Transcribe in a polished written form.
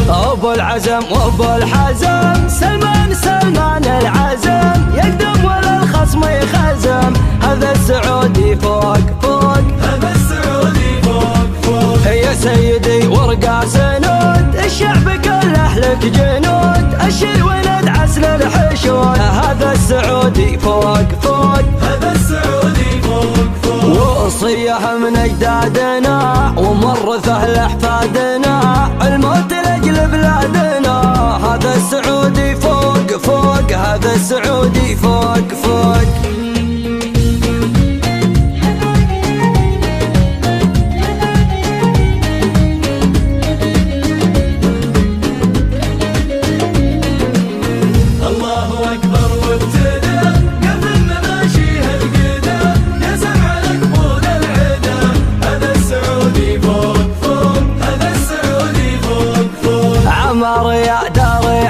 أبو العزم وأبو الحزم، سلمان العزم، يقدم ولا الخصم يخزم. هذا السعودي فوق فوق، هذا السعودي فوق فوق. يا سيدي ورقة سنود، الشعب كله لك جنود، الشي ولد عسل الحشود. هذا السعودي فوق فوق، هذا السعودي فوق فوق. وصيه من اجدادنا ومورثه لاحفادنا، الموت لاجل بلادنا. هذا السعودي فوق فوق، هذا السعودي فوق فوق. الله أكبر وابتدى قبل مماشيها القدم، يزم على قبول العدا. هذا السعودي فوق فوق، هذا السعودي فوق فوق. عمر يا داري